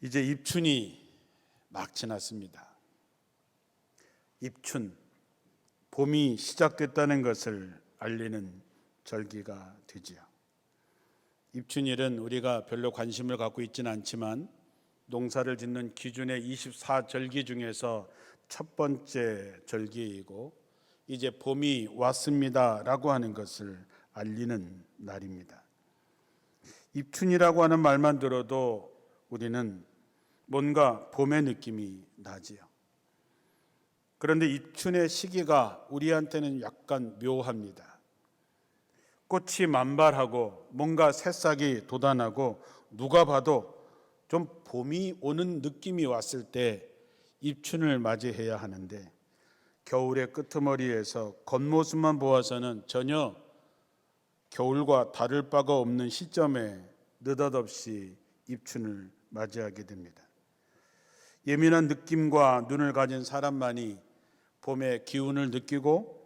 이제 입춘이 막 지났습니다. 입춘, 봄이 시작됐다는 것을 알리는 절기가 되지요. 입춘일은 우리가 별로 관심을 갖고 있지는 않지만 농사를 짓는 기준의 24절기 중에서 첫 번째 절기이고 이제 봄이 왔습니다라고 하는 것을 알리는 날입니다. 입춘이라고 하는 말만 들어도 우리는 뭔가 봄의 느낌이 나지요. 그런데 입춘의 시기가 우리한테는 약간 묘합니다. 꽃이 만발하고 뭔가 새싹이 돋아나고 누가 봐도 좀 봄이 오는 느낌이 왔을 때 입춘을 맞이해야 하는데 겨울의 끄트머리에서 겉모습만 보아서는 전혀 겨울과 다를 바가 없는 시점에 느닷없이 입춘을 맞이하게 됩니다. 예민한 느낌과 눈을 가진 사람만이 봄의 기운을 느끼고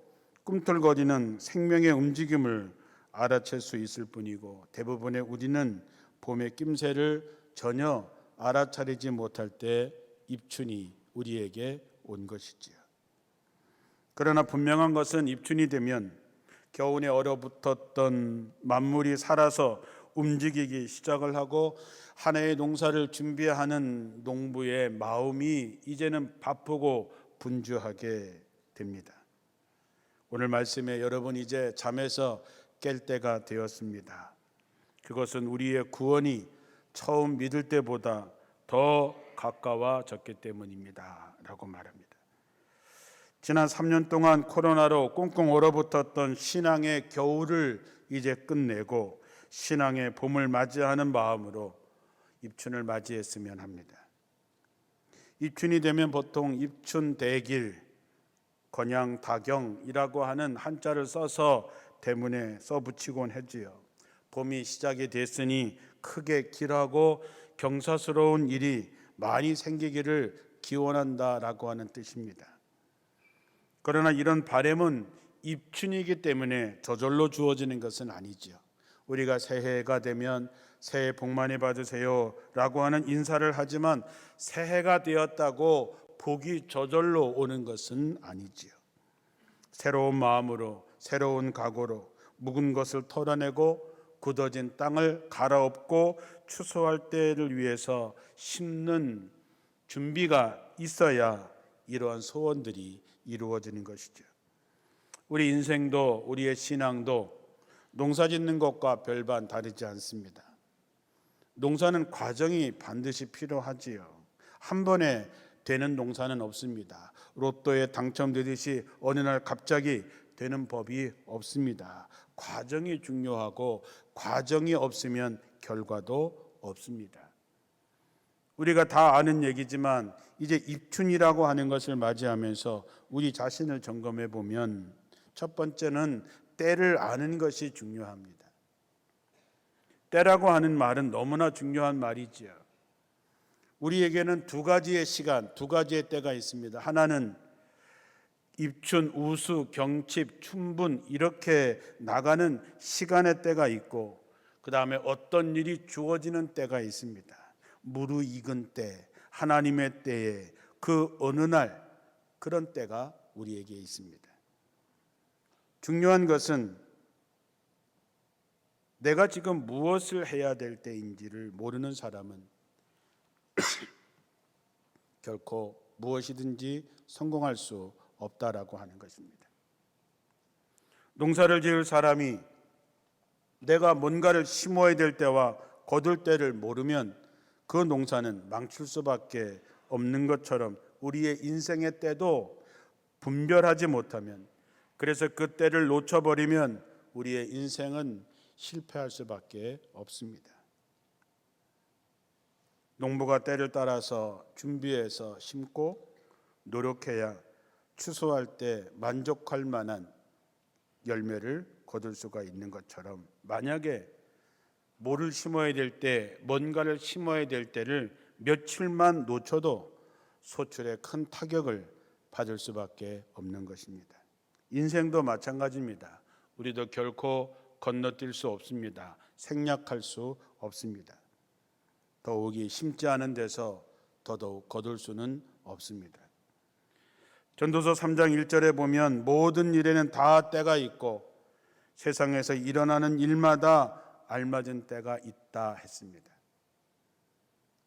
꿈틀거리는 생명의 움직임을 알아챌 수 있을 뿐이고 대부분의 우리는 봄의 낌새를 전혀 알아차리지 못할 때 입춘이 우리에게 온 것이지요. 그러나 분명한 것은 입춘이 되면 겨울에 얼어붙었던 만물이 살아서 움직이기 시작을 하고 한 해의 농사를 준비하는 농부의 마음이 이제는 바쁘고 분주하게 됩니다. 오늘 말씀에 여러분 이제 잠에서 깰 때가 되었습니다. 그것은 우리의 구원이 처음 믿을 때보다 더 가까워졌기 때문입니다. 라고 말합니다. 지난 3년 동안 코로나로 꽁꽁 얼어붙었던 신앙의 겨울을 이제 끝내고 신앙의 봄을 맞이하는 마음으로 입춘을 맞이했으면 합니다. 입춘이 되면 보통 입춘대길, 건양다경이라고 하는 한자를 써서 대문에 써붙이곤 하지요. 봄이 시작이 됐으니 크게 길하고 경사스러운 일이 많이 생기기를 기원한다라고 하는 뜻입니다. 그러나 이런 바람은 입춘이기 때문에 저절로 주어지는 것은 아니지요. 우리가 새해가 되면 새해 복 많이 받으세요 라고 하는 인사를 하지만 새해가 되었다고 복이 저절로 오는 것은 아니지요. 새로운 마음으로 새로운 각오로 묵은 것을 털어내고 굳어진 땅을 갈아엎고 추수할 때를 위해서 심는 준비가 있어야 이러한 소원들이 이루어지는 것이죠. 우리 인생도 우리의 신앙도 농사 짓는 것과 별반 다르지 않습니다. 농사는 과정이 반드시 필요하지요. 한 번에 되는 농사는 없습니다. 로또에 당첨되듯이 어느 날 갑자기 되는 법이 없습니다. 과정이 중요하고 과정이 없으면 결과도 없습니다. 우리가 다 아는 얘기지만 이제 입춘이라고 하는 것을 맞이하면서 우리 자신을 점검해 보면 첫 번째는 때를 아는 것이 중요합니다. 때라고 하는 말은 너무나 중요한 말이지요. 우리에게는 두 가지의 시간, 두 가지의 때가 있습니다. 하나는 입춘, 우수, 경칩, 춘분 이렇게 나가는 시간의 때가 있고 그 다음에 어떤 일이 주어지는 때가 있습니다. 무르익은 때, 하나님의 때에 그 어느 날 그런 때가 우리에게 있습니다. 중요한 것은 내가 지금 무엇을 해야 될 때인지를 모르는 사람은 결코 무엇이든지 성공할 수 없다라고 하는 것입니다. 농사를 지을 사람이 내가 뭔가를 심어야 될 때와 거둘 때를 모르면 그 농사는 망칠 수밖에 없는 것처럼 우리의 인생의 때도 분별하지 못하면 그래서 그 때를 놓쳐버리면 우리의 인생은 실패할 수밖에 없습니다. 농부가 때를 따라서 준비해서 심고 노력해야 추수할 때 만족할 만한 열매를 거둘 수가 있는 것처럼 만약에 뭐를 심어야 될 때, 뭔가를 심어야 될 때를 며칠만 놓쳐도 소출에 큰 타격을 받을 수밖에 없는 것입니다. 인생도 마찬가지입니다. 우리도 결코 건너뛸 수 없습니다. 생략할 수 없습니다. 더욱이 심지 않은 데서 더더욱 거둘 수는 없습니다. 전도서 3장 1절에 보면 모든 일에는 다 때가 있고 세상에서 일어나는 일마다 알맞은 때가 있다 했습니다.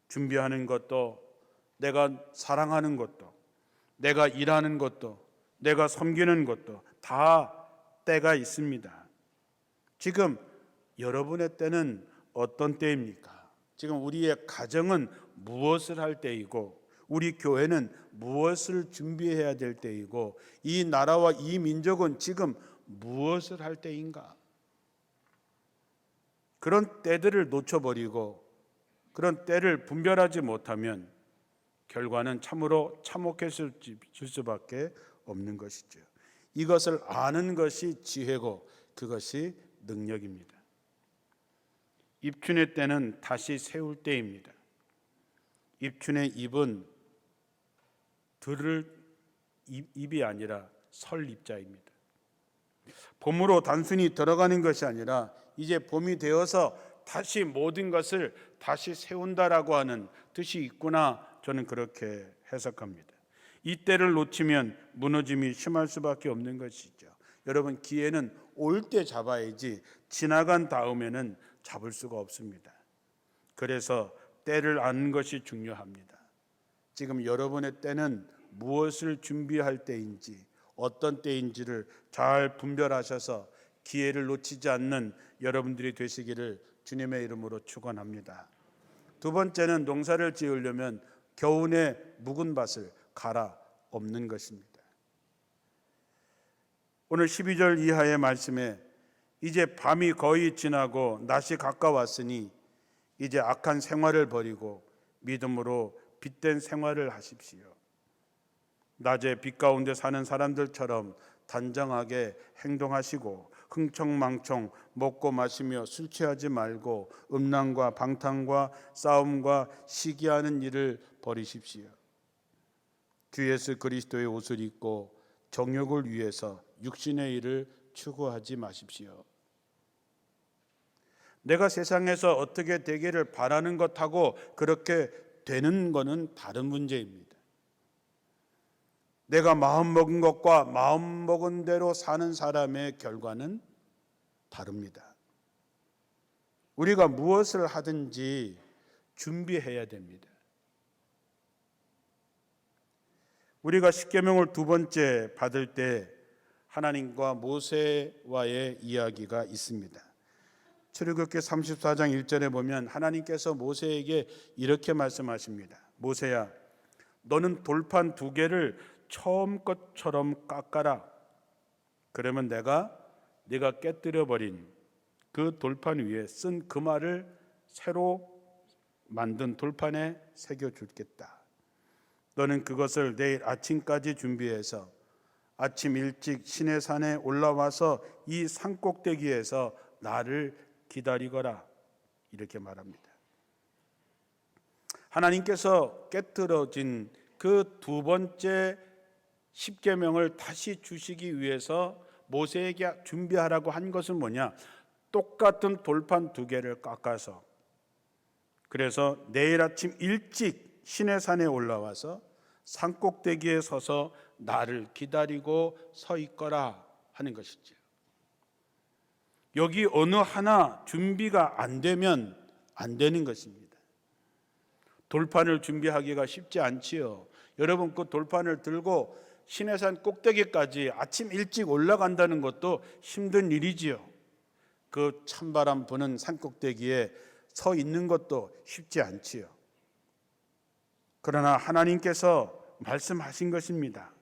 준비하는 것도, 내가 사랑하는 것도, 내가 일하는 것도, 내가 섬기는 것도 다 때가 있습니다. 지금 여러분의 때는 어떤 때입니까? 지금 우리의 가정은 무엇을 할 때이고, 우리 교회는 무엇을 준비해야 될 때이고, 이 나라와 이 민족은 지금 무엇을 할 때인가? 그런 때들을 놓쳐버리고 그런 때를 분별하지 못하면 결과는 참으로 참혹했을 수밖에 없는 것이죠. 이것을 아는 것이 지혜고 그것이 능력입니다. 입춘의 때는 다시 세울 때입니다. 입춘의 입은 들을 입이 아니라 설 입자입니다. 봄으로 단순히 들어가는 것이 아니라 이제 봄이 되어서 다시 모든 것을 다시 세운다라고 하는 뜻이 있구나, 저는 그렇게 해석합니다. 이 때를 놓치면 무너짐이 심할 수밖에 없는 것이죠. 여러분, 기회는 올 때 잡아야지 지나간 다음에는 잡을 수가 없습니다. 그래서 때를 아는 것이 중요합니다. 지금 여러분의 때는 무엇을 준비할 때인지, 어떤 때인지를 잘 분별하셔서 기회를 놓치지 않는 여러분들이 되시기를 주님의 이름으로 축원합니다. 두 번째는 농사를 지으려면 겨우내 묵은 밭을 갈아 엎는 것입니다. 오늘 12절 이하의 말씀에 이제 밤이 거의 지나고 낮이 가까웠으니 이제 악한 생활을 버리고 믿음으로 빛된 생활을 하십시오. 낮에 빛 가운데 사는 사람들처럼 단정하게 행동하시고 흥청망청 먹고 마시며 술 취하지 말고 음란과 방탕과 싸움과 시기하는 일을 버리십시오. 주 예수 그리스도의 옷을 입고 정욕을 위해서 육신의 일을 추구하지 마십시오. 내가 세상에서 어떻게 되기를 바라는 것하고 그렇게 되는 것은 다른 문제입니다. 내가 마음먹은 것과 마음먹은 대로 사는 사람의 결과는 다릅니다. 우리가 무엇을 하든지 준비해야 됩니다. 우리가 십계명을 두 번째 받을 때 하나님과 모세와의 이야기가 있습니다. 출애굽기 34장 1절에 보면 하나님께서 모세에게 이렇게 말씀하십니다. 모세야, 너는 돌판 두 개를 처음 것처럼 깎아라. 그러면 내가 네가 깨뜨려 버린 그 돌판 위에 쓴 그 말을 새로 만든 돌판에 새겨 주겠다. 너는 그것을 내일 아침까지 준비해서 아침 일찍 시내산에 올라와서 이 산꼭대기에서 나를 기다리거라. 이렇게 말합니다. 하나님께서 깨뜨려진 그 두 번째 십계명을 다시 주시기 위해서 모세에게 준비하라고 한 것은 뭐냐? 똑같은 돌판 두 개를 깎아서, 그래서 내일 아침 일찍 시내산에 올라와서 산꼭대기에 서서 나를 기다리고 서 있거라 하는 것이죠. 여기 어느 하나 준비가 안 되면 안 되는 것입니다. 돌판을 준비하기가 쉽지 않지요. 여러분, 그 돌판을 들고 시내산 꼭대기까지 아침 일찍 올라간다는 것도 힘든 일이지요. 그 찬바람 부는 산꼭대기에 서 있는 것도 쉽지 않지요. 그러나 하나님께서 말씀하신 것입니다.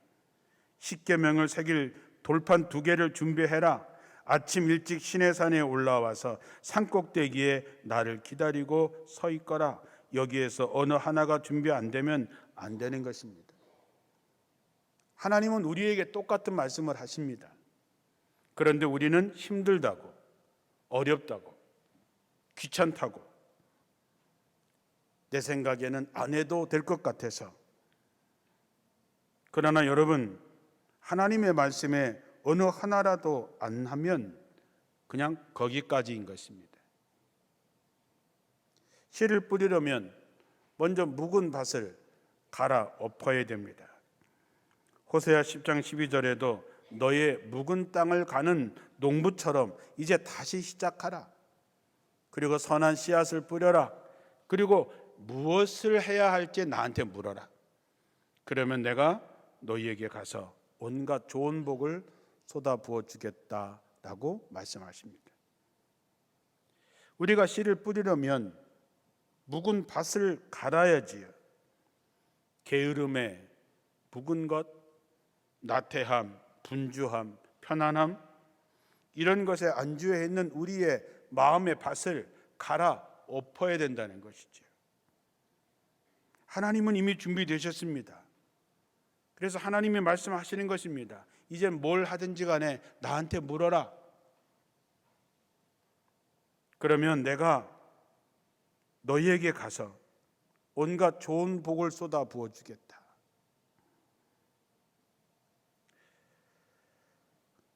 십계명을 새길 돌판 두 개를 준비해라. 아침 일찍 시내산에 올라와서 산꼭대기에 나를 기다리고 서 있거라. 여기에서 어느 하나가 준비 안 되면 안 되는 것입니다. 하나님은 우리에게 똑같은 말씀을 하십니다. 그런데 우리는 힘들다고, 어렵다고, 귀찮다고, 내 생각에는 안 해도 될 것 같아서. 그러나 여러분, 하나님의 말씀에 어느 하나라도 안 하면 그냥 거기까지인 것입니다. 씨를 뿌리려면 먼저 묵은 밭을 갈아 엎어야 됩니다. 호세아 10장 12절에도 너의 묵은 땅을 가는 농부처럼 이제 다시 시작하라. 그리고 선한 씨앗을 뿌려라. 그리고 무엇을 해야 할지 나한테 물어라. 그러면 내가 너희에게 가서 온갖 좋은 복을 쏟아 부어 주겠다라고 말씀하십니다. 우리가 씨를 뿌리려면 묵은 밭을 갈아야지요. 게으름에 묵은 것, 나태함, 분주함, 편안함 이런 것에 안주해 있는 우리의 마음의 밭을 갈아 엎어야 된다는 것이죠. 하나님은 이미 준비되셨습니다. 그래서 하나님이 말씀하시는 것입니다. 이제 뭘 하든지 간에 나한테 물어라. 그러면 내가 너희에게 가서 온갖 좋은 복을 쏟아 부어주겠다.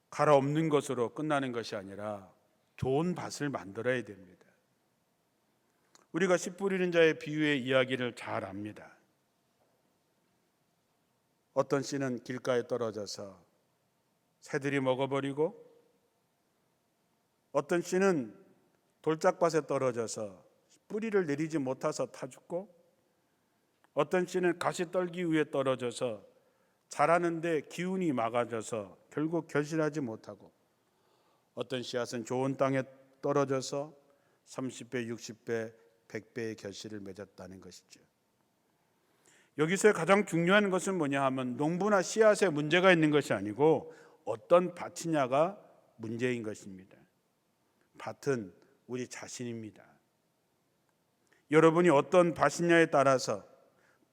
갈아엎는 것으로 끝나는 것이 아니라 좋은 밭을 만들어야 됩니다. 우리가 씨 뿌리는 자의 비유의 이야기를 잘 압니다. 어떤 씨는 길가에 떨어져서 새들이 먹어버리고, 어떤 씨는 돌짝밭에 떨어져서 뿌리를 내리지 못해서 타 죽고, 어떤 씨는 가시떨기 위에 떨어져서 자라는데 기운이 막아져서 결국 결실하지 못하고, 어떤 씨앗은 좋은 땅에 떨어져서 30배, 60배, 100배의 결실을 맺었다는 것이죠. 여기서 가장 중요한 것은 뭐냐 하면 농부나 씨앗에 문제가 있는 것이 아니고 어떤 밭이냐가 문제인 것입니다. 밭은 우리 자신입니다. 여러분이 어떤 밭이냐에 따라서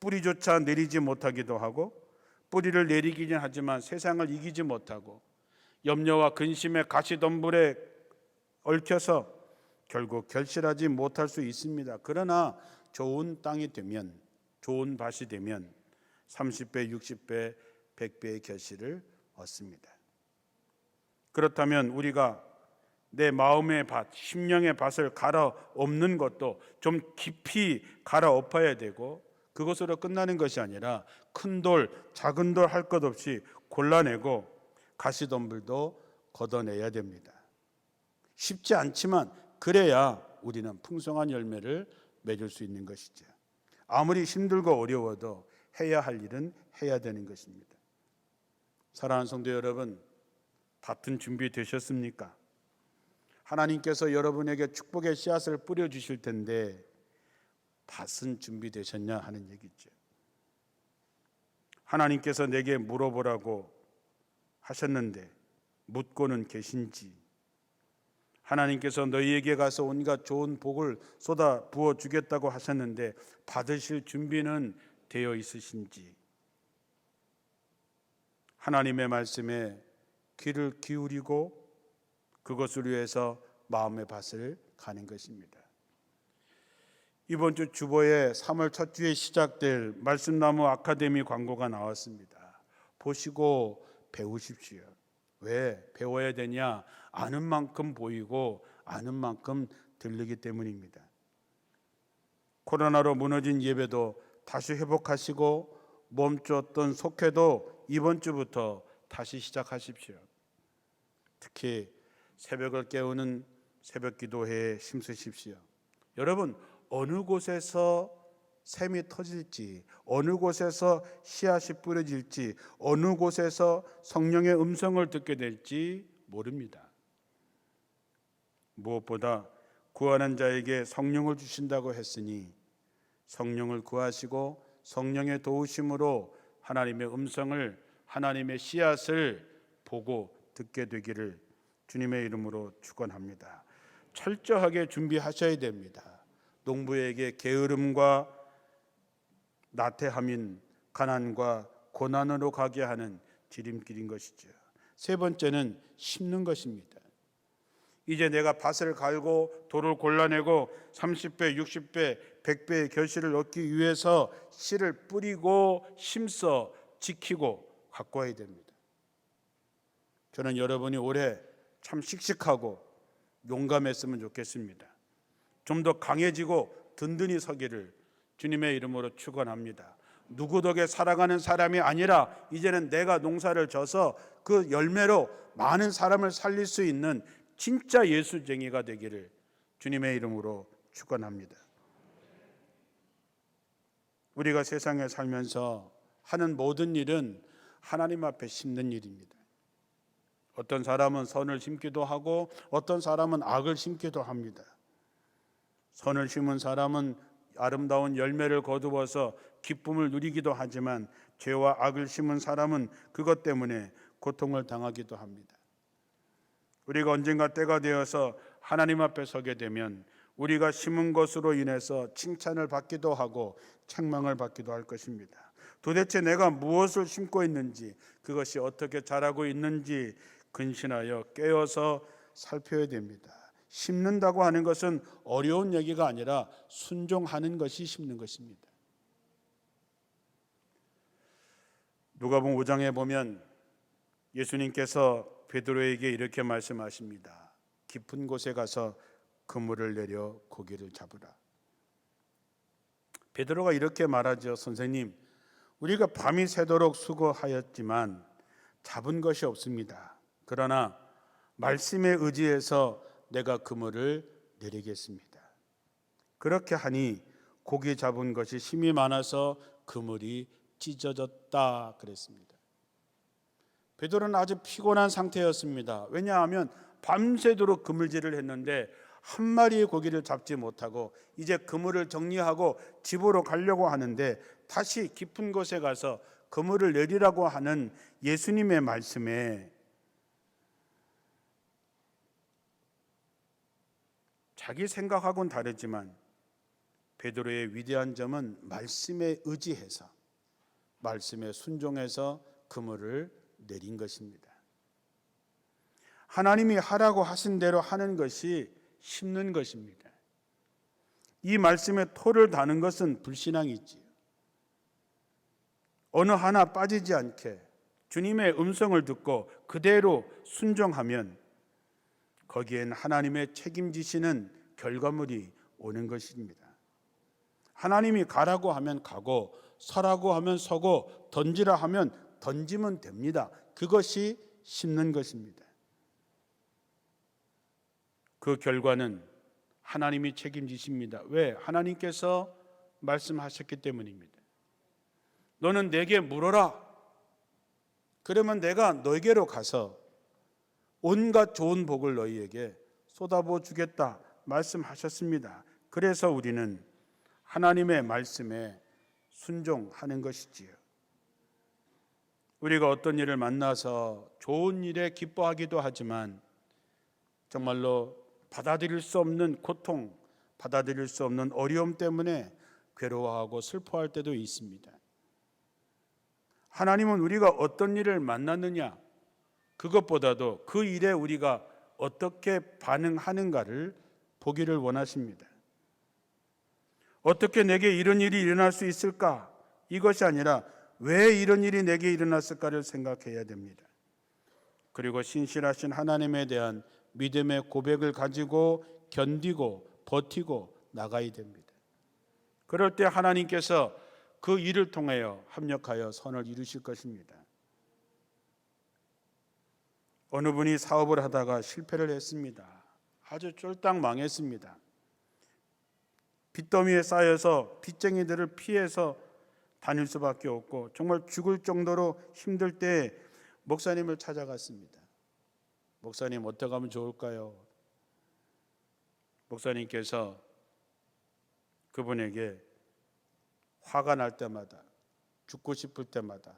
뿌리조차 내리지 못하기도 하고, 뿌리를 내리기는 하지만 세상을 이기지 못하고, 염려와 근심의 가시덤불에 얽혀서 결국 결실하지 못할 수 있습니다. 그러나 좋은 땅이 되면, 좋은 밭이 되면 30배, 60배, 100배의 결실을 얻습니다. 그렇다면 우리가 내 마음의 밭, 심령의 밭을 갈아엎는 것도 좀 깊이 갈아엎어야 되고, 그것으로 끝나는 것이 아니라 큰 돌, 작은 돌 할 것 없이 골라내고 가시덤불도 걷어내야 됩니다. 쉽지 않지만 그래야 우리는 풍성한 열매를 맺을 수 있는 것이죠. 아무리 힘들고 어려워도 해야 할 일은 해야 되는 것입니다. 사랑하는 성도 여러분, 밭은 준비되셨습니까? 하나님께서 여러분에게 축복의 씨앗을 뿌려주실 텐데 밭은 준비되셨냐 하는 얘기죠. 하나님께서 내게 물어보라고 하셨는데 묻고는 계신지, 하나님께서 너희에게 가서 온갖 좋은 복을 쏟아 부어 주겠다고 하셨는데 받으실 준비는 되어 있으신지, 하나님의 말씀에 귀를 기울이고 그것을 위해서 마음의 밭을 가는 것입니다. 이번 주 주보에 3월 첫 주에 시작될 말씀나무 아카데미 광고가 나왔습니다. 보시고 배우십시오. 왜 배워야 되냐? 아는 만큼 보이고 아는 만큼 들리기 때문입니다. 코로나로 무너진 예배도 다시 회복하시고 멈췄던 속회도 이번 주부터 다시 시작하십시오. 특히 새벽을 깨우는 새벽 기도회에 힘쓰십시오. 여러분, 어느 곳에서 샘이 터질지, 어느 곳에서 씨앗이 뿌려질지, 어느 곳에서 성령의 음성을 듣게 될지 모릅니다. 무엇보다 구하는 자에게 성령을 주신다고 했으니 성령을 구하시고 성령의 도우심으로 하나님의 음성을, 하나님의 씨앗을 보고 듣게 되기를 주님의 이름으로 축원합니다. 철저하게 준비하셔야 됩니다. 농부에게 게으름과 나태함인 가난과 고난으로 가게 하는 지름길인 것이죠. 세 번째는 심는 것입니다. 이제 내가 밭을 갈고 돌을 골라내고 30배, 60배, 100배의 결실을 얻기 위해서 씨를 뿌리고 심어 지키고 가꿔야 됩니다. 저는 여러분이 올해 참 씩씩하고 용감했으면 좋겠습니다. 좀 더 강해지고 든든히 서기를 주님의 이름으로 축원합니다. 누구 덕에 살아가는 사람이 아니라 이제는 내가 농사를 져서 그 열매로 많은 사람을 살릴 수 있는 진짜 예수쟁이가 되기를 주님의 이름으로 축원합니다. 우리가 세상에 살면서 하는 모든 일은 하나님 앞에 심는 일입니다. 어떤 사람은 선을 심기도 하고 어떤 사람은 악을 심기도 합니다. 선을 심은 사람은 아름다운 열매를 거두어서 기쁨을 누리기도 하지만 죄와 악을 심은 사람은 그것 때문에 고통을 당하기도 합니다. 우리가 언젠가 때가 되어서 하나님 앞에 서게 되면 우리가 심은 것으로 인해서 칭찬을 받기도 하고 책망을 받기도 할 것입니다. 도대체 내가 무엇을 심고 있는지, 그것이 어떻게 자라고 있는지 근신하여 깨어서 살펴야 됩니다. 심는다고 하는 것은 어려운 얘기가 아니라 순종하는 것이 심는 것입니다. 누가복음 5장에 보면 예수님께서 베드로에게 이렇게 말씀하십니다. 깊은 곳에 가서 그물을 내려 고기를 잡으라. 베드로가 이렇게 말하죠. 선생님, 우리가 밤이 새도록 수고하였지만 잡은 것이 없습니다. 그러나 말씀에 의지해서 내가 그물을 내리겠습니다. 그렇게 하니 고기 잡은 것이 힘이 많아서 그물이 찢어졌다 그랬습니다. 베드로는 아주 피곤한 상태였습니다. 왜냐하면 밤새도록 그물질을 했는데 한 마리의 고기를 잡지 못하고 이제 그물을 정리하고 집으로 가려고 하는데 다시 깊은 곳에 가서 그물을 내리라고 하는 예수님의 말씀에 자기 생각하고는 다르지만 베드로의 위대한 점은 말씀에 의지해서 말씀에 순종해서 그물을 내린 것입니다. 하나님이 하라고 하신 대로 하는 것이 심는 것입니다. 이 말씀에 토를 다는 것은 불신앙이지요. 어느 하나 빠지지 않게 주님의 음성을 듣고 그대로 순종하면 거기엔 하나님의 책임지시는 결과물이 오는 것입니다. 하나님이 가라고 하면 가고 서라고 하면 서고 던지라 하면 던지면 됩니다. 그것이 심는 것입니다. 그 결과는 하나님이 책임지십니다. 왜? 하나님께서 말씀하셨기 때문입니다. 너는 내게 물어라. 그러면 내가 너에게로 가서 온갖 좋은 복을 너희에게 쏟아부어 주겠다 말씀하셨습니다. 그래서 우리는 하나님의 말씀에 순종하는 것이지요. 우리가 어떤 일을 만나서 좋은 일에 기뻐하기도 하지만 정말로 받아들일 수 없는 고통, 받아들일 수 없는 어려움 때문에 괴로워하고 슬퍼할 때도 있습니다. 하나님은 우리가 어떤 일을 만났느냐, 그것보다도 그 일에 우리가 어떻게 반응하는가를 보기를 원하십니다. 어떻게 내게 이런 일이 일어날 수 있을까? 이것이 아니라 왜 이런 일이 내게 일어났을까를 생각해야 됩니다. 그리고 신실하신 하나님에 대한 믿음의 고백을 가지고 견디고 버티고 나가야 됩니다. 그럴 때 하나님께서 그 일을 통하여 합력하여 선을 이루실 것입니다. 어느 분이 사업을 하다가 실패를 했습니다. 아주 쫄딱 망했습니다. 빚더미에 쌓여서 빚쟁이들을 피해서 다닐 수밖에 없고 정말 죽을 정도로 힘들 때 목사님을 찾아갔습니다. 목사님, 어떻게 하면 좋을까요? 목사님께서 그분에게 화가 날 때마다, 죽고 싶을 때마다,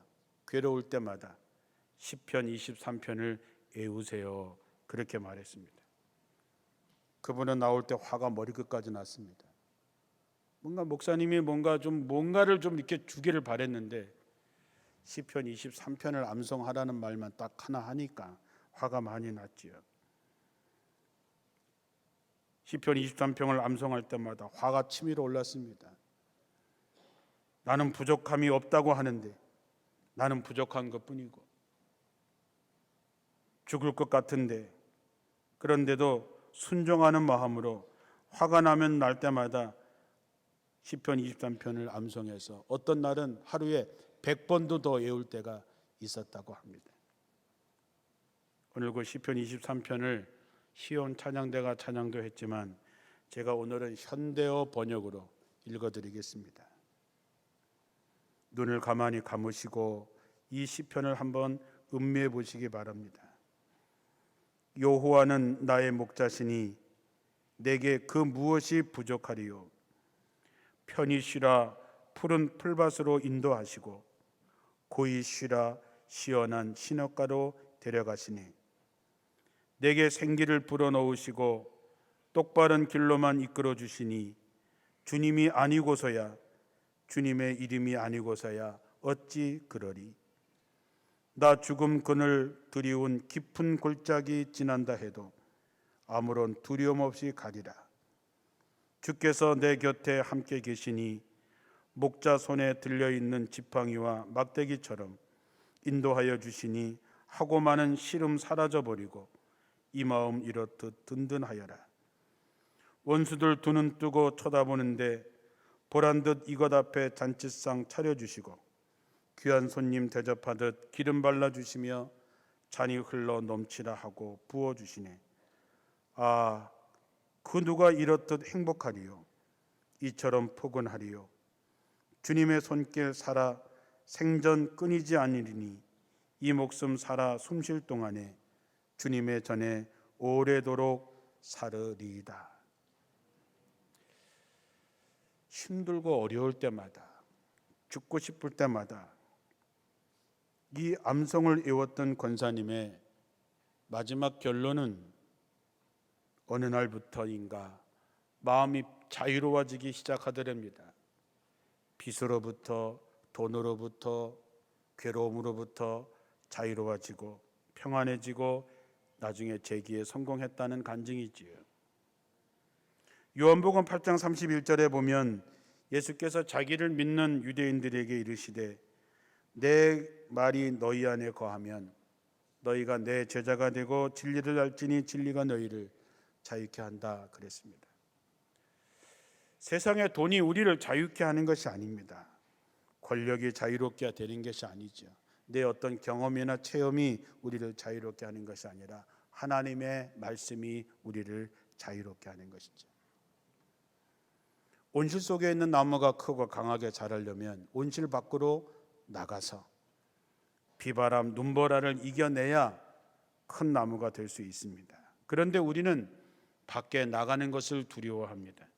괴로울 때마다 시편 23편을 외우세요. 그렇게 말했습니다. 그분은 나올 때 화가 머리끝까지 났습니다. 목사님이 뭔가를 좀 이렇게 주기를 바랬는데 시편 23편을 암송하라는 말만 딱 하나 하니까 화가 많이 났지요. 시편 23편을 암송할 때마다 화가 치밀어 올랐습니다. 나는 부족함이 없다고 하는데 나는 부족한 것뿐이고 죽을 것 같은데 그런데도 순종하는 마음으로 화가 나면 날 때마다 시편 23편을 암송해서 어떤 날은 하루에 100번도 더 외울 때가 있었다고 합니다. 오늘 그 시편 23편을 시온 찬양대가 찬양도 했지만 제가 오늘은 현대어 번역으로 읽어드리겠습니다. 눈을 가만히 감으시고 이 시편을 한번 음미해 보시기 바랍니다. 여호와는 나의 목자시니 내게 그 무엇이 부족하리요. 편히 쉬라 푸른 풀밭으로 인도하시고 고이 쉬라 시원한 시냇가로 데려가시니 내게 생기를 불어넣으시고 똑바른 길로만 이끌어 주시니 주님이 아니고서야 주님의 이름이 아니고서야 어찌 그러리. 나 죽음 그늘 드리운 깊은 골짜기 지난다 해도 아무런 두려움 없이 가리라. 주께서 내 곁에 함께 계시니 목자 손에 들려있는 지팡이와 막대기처럼 인도하여 주시니 하고 많은 시름 사라져버리고 이 마음 이렇듯 든든하여라. 원수들 두 눈 뜨고 쳐다보는데 보란듯 이것 앞에 잔치상 차려주시고 귀한 손님 대접하듯 기름 발라주시며 잔이 흘러 넘치라 하고 부어주시네. 아, 그 누가 이렇듯 행복하리요. 이처럼 포근하리요. 주님의 손길 살아 생전 끊이지 아니리니 이 목숨 살아 숨쉴 동안에 주님의 전에 오래도록 살으리이다. 힘들고 어려울 때마다, 죽고 싶을 때마다 이 암송을 외웠던 권사님의 마지막 결론은 어느 날부터인가 마음이 자유로워지기 시작하더랍니다. 빚으로부터, 돈으로부터, 괴로움으로부터 자유로워지고 평안해지고 나중에 재기에 성공했다는 간증이지요. 요한복음 8장 31절에 보면 예수께서 자기를 믿는 유대인들에게 이르시되 내 말이 너희 안에 거하면 너희가 내 제자가 되고 진리를 알지니 진리가 너희를 자유케 한다 그랬습니다. 세상의 돈이 우리를 자유케 하는 것이 아닙니다. 권력이 자유롭게 되는 것이 아니죠. 내 어떤 경험이나 체험이 우리를 자유롭게 하는 것이 아니라 하나님의 말씀이 우리를 자유롭게 하는 것이죠. 온실 속에 있는 나무가 크고 강하게 자라려면 온실 밖으로 나가서 비바람, 눈보라를 이겨내야 큰 나무가 될 수 있습니다. 그런데 우리는 밖에 나가는 것을 두려워합니다.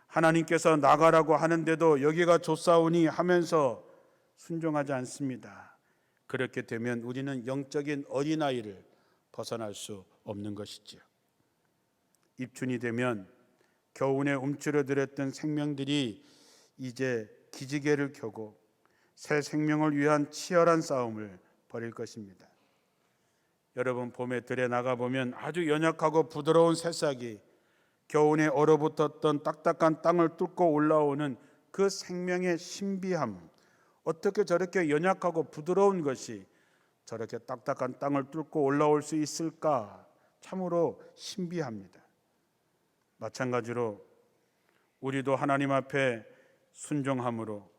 하나님께서 나가라고 하는데도 여기가 좁사오니 하면서 순종하지 않습니다. 그렇게 되면 우리는 영적인 어린아이를 벗어날 수 없는 것이지요. 입춘이 되면 겨우내 움츠러들었던 생명들이 이제 기지개를 켜고 새 생명을 위한 치열한 싸움을 벌일 것입니다. 여러분, 봄에 들에 나가보면 아주 연약하고 부드러운 새싹이 겨우내 얼어붙었던 딱딱한 땅을 뚫고 올라오는 그 생명의 신비함, 어떻게 저렇게 연약하고 부드러운 것이 저렇게 딱딱한 땅을 뚫고 올라올 수 있을까? 참으로 신비합니다. 마찬가지로 우리도 하나님 앞에 순종함으로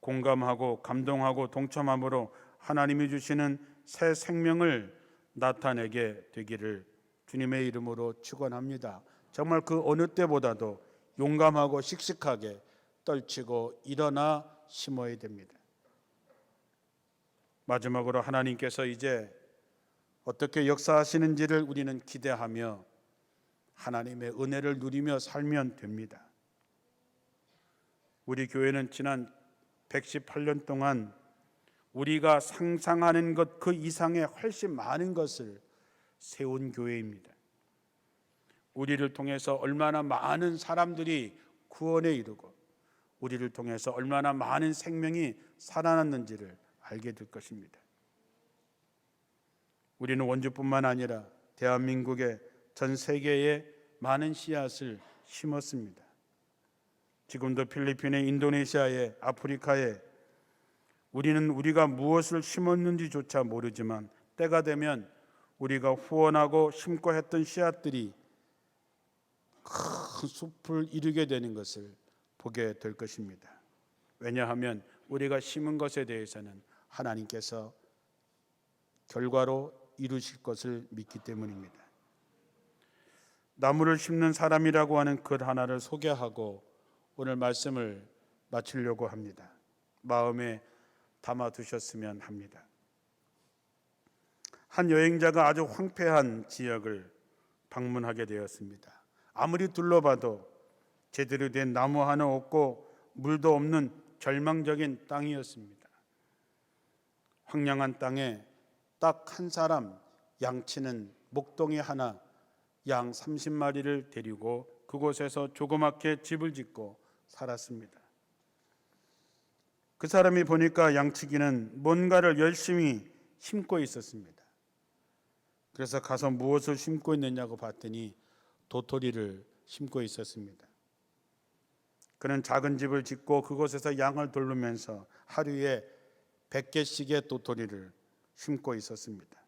공감하고 감동하고 동참함으로 하나님이 주시는 새 생명을 나타내게 되기를 주님의 이름으로 축원합니다. 정말 그 어느 때보다도 용감하고 씩씩하게 떨치고 일어나 심어야 됩니다. 마지막으로 하나님께서 이제 어떻게 역사하시는지를 우리는 기대하며 하나님의 은혜를 누리며 살면 됩니다. 우리 교회는 지난 118년 동안 우리가 상상하는 것 그 이상의 훨씬 많은 것을 세운 교회입니다. 우리를 통해서 얼마나 많은 사람들이 구원에 이르고 우리를 통해서 얼마나 많은 생명이 살아났는지를 알게 될 것입니다. 우리는 원주뿐만 아니라 대한민국의 전 세계에 많은 씨앗을 심었습니다. 지금도 필리핀에, 인도네시아에, 아프리카에 우리는 우리가 무엇을 심었는지조차 모르지만 때가 되면 우리가 후원하고 심고 했던 씨앗들이 큰 숲을 이루게 되는 것을 보게 될 것입니다. 왜냐하면 우리가 심은 것에 대해서는 하나님께서 결과로 이루실 것을 믿기 때문입니다. 나무를 심는 사람이라고 하는 글 하나를 소개하고 오늘 말씀을 마치려고 합니다. 마음에 담아두셨으면 합니다. 한 여행자가 아주 황폐한 지역을 방문하게 되었습니다. 아무리 둘러봐도 제대로 된 나무 하나 없고 물도 없는 절망적인 땅이었습니다. 황량한 땅에 딱 한 사람 양치는 목동이 하나 양 30마리를 데리고 그곳에서 조그맣게 집을 짓고 살았습니다. 그 사람이 보니까 양치기는 뭔가를 열심히 심고 있었습니다. 그래서 가서 무엇을 심고 있느냐고 봤더니 도토리를 심고 있었습니다. 그는 작은 집을 짓고 그곳에서 양을 돌보면서 하루에 100개씩의 도토리를 심고 있었습니다.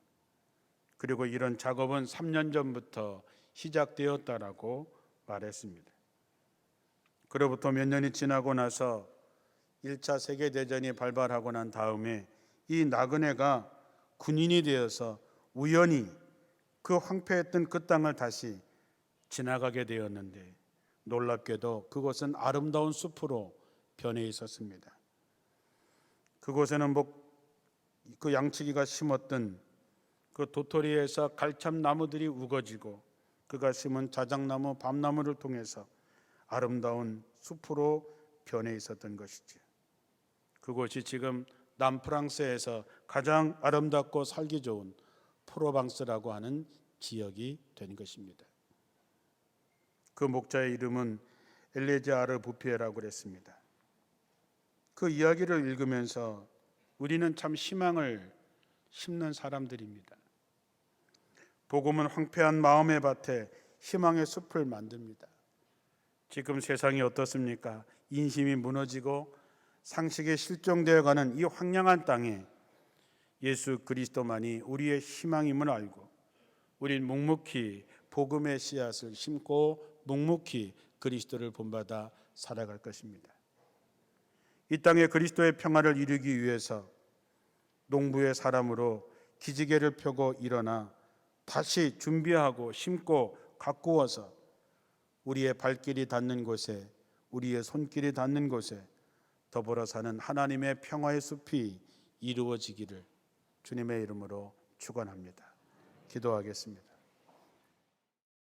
그리고 이런 작업은 3년 전부터 시작되었다라고 말했습니다. 그로부터 몇 년이 지나고 나서 1차 세계대전이 발발하고 난 다음에 이 나그네가 군인이 되어서 우연히 그 황폐했던 그 땅을 다시 지나가게 되었는데 놀랍게도 그곳은 아름다운 숲으로 변해 있었습니다. 그곳에는 그 양치기가 심었던 그 도토리에서 갈참나무들이 우거지고 그가 심은 자작나무, 밤나무를 통해서 아름다운 숲으로 변해 있었던 것이죠. 그곳이 지금 남프랑스에서 가장 아름답고 살기 좋은 프로방스라고 하는 지역이 된 것입니다. 그 목자의 이름은 엘레자르 부피에라고 그랬습니다. 그 이야기를 읽으면서 우리는 참 희망을 심는 사람들입니다. 복음은 황폐한 마음의 밭에 희망의 숲을 만듭니다. 지금 세상이 어떻습니까? 인심이 무너지고 상식이 실종되어가는 이 황량한 땅에 예수 그리스도만이 우리의 희망임을 알고 우린 묵묵히 복음의 씨앗을 심고 묵묵히 그리스도를 본받아 살아갈 것입니다. 이 땅에 그리스도의 평화를 이루기 위해서 농부의 사람으로 기지개를 펴고 일어나 다시 준비하고 심고 가꾸어서 우리의 발길이 닿는 곳에 우리의 손길이 닿는 곳에 더불어 사는 하나님의 평화의 숲이 이루어지기를 주님의 이름으로 축원합니다. 기도하겠습니다.